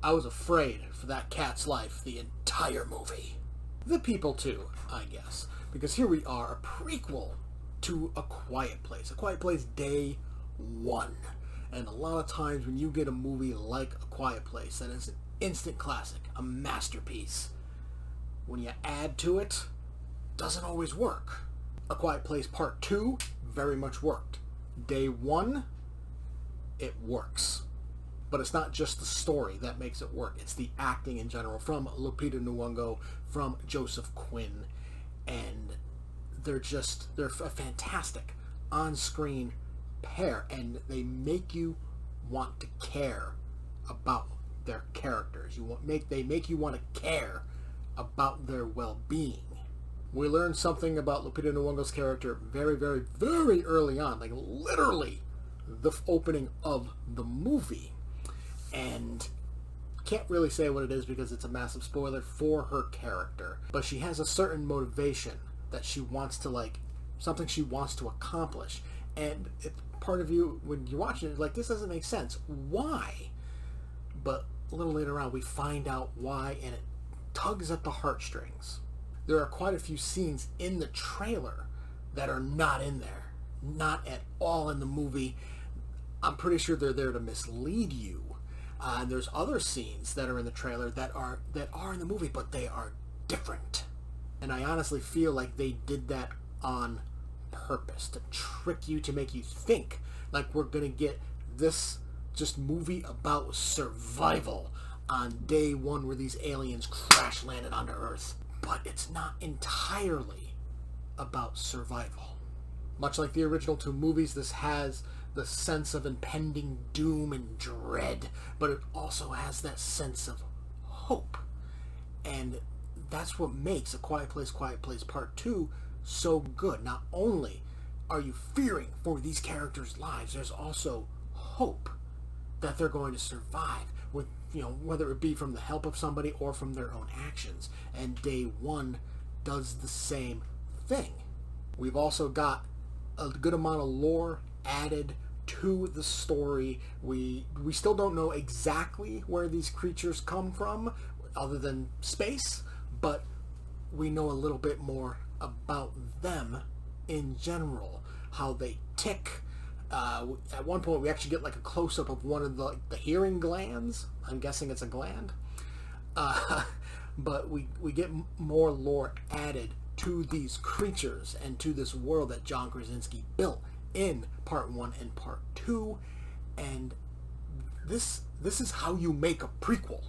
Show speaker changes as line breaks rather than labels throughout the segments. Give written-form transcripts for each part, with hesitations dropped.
I was afraid for that cat's life the entire movie. The people too, I guess. Because here we are, a prequel to A Quiet Place. A Quiet Place Day 1. And a lot of times when you get a movie like A Quiet Place, that is an instant classic, a masterpiece, when you add to it, doesn't always work. A Quiet Place Part 2 very much worked. Day 1, it works. But it's not just the story that makes it work. It's the acting in general from Lupita Nyong'o, from Joseph Quinn. And they're a fantastic on-screen pair. And they make you want to care about their characters. They make you want to care about their well-being. We learned something about Lupita Nyong'o's character very, very, very early on. Like literally the opening of the movie. And can't really say what it is because it's a massive spoiler for her character. But she has a certain motivation that she wants to, something she wants to accomplish. And it's part of you, when you're watching it, like, this doesn't make sense. Why? But a little later on, we find out why, and it tugs at the heartstrings. There are quite a few scenes in the trailer that are not in there. Not at all in the movie. I'm pretty sure they're there to mislead you. And there's other scenes that are in the trailer that are in the movie, but they are different. And I honestly feel like they did that on purpose, to trick you, to make you think like we're going to get this just movie about survival on day 1 where these aliens crash landed onto Earth. But it's not entirely about survival. Much like the original 2 movies, this has the sense of impending doom and dread, but it also has that sense of hope. And that's what makes A Quiet Place Part 2 so good. Not only are you fearing for these characters' lives, there's also hope that they're going to survive, with whether it be from the help of somebody or from their own actions. And Day 1 does the same thing. We've also got a good amount of lore added to the story. We still don't know exactly where these creatures come from, other than space, but we know a little bit more about them in general, how they tick. At one point we actually get like a close-up of one of the hearing glands. I'm guessing it's a gland. But we get more lore added to these creatures and to this world that John Krasinski built in Part 1 and Part 2. And this is how you make a prequel.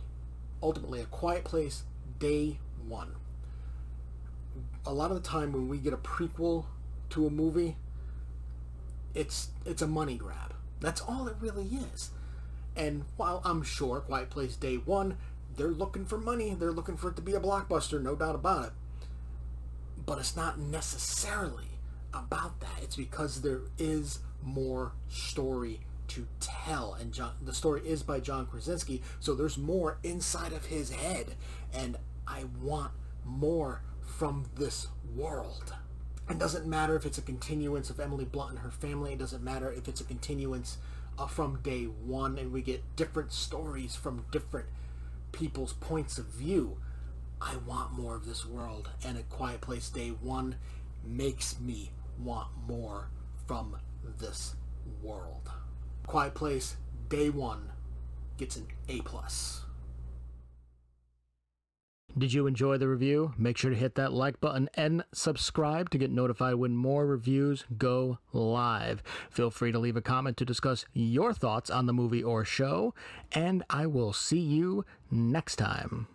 Ultimately, A Quiet Place Day 1. A lot of the time when we get a prequel to a movie, it's a money grab. That's all it really is. And while I'm sure Quiet Place Day 1, they're looking for money, they're looking for it to be a blockbuster, no doubt about it. But it's not necessarily about that. It's because there is more story to tell, and the story is by John Krasinski, so there's more inside of his head, and I want more from this world. It doesn't matter if it's a continuance of Emily Blunt and her family. It doesn't matter if it's a continuance from Day 1 and we get different stories from different people's points of view. I want more of this world, and A Quiet Place Day 1 makes me want more from this world. Quiet Place Day 1 gets an A+. Did you enjoy the review? Make sure to hit that like button and subscribe to get notified when more reviews go live. Feel free to leave a comment to discuss your thoughts on the movie or show, and I will see you next time.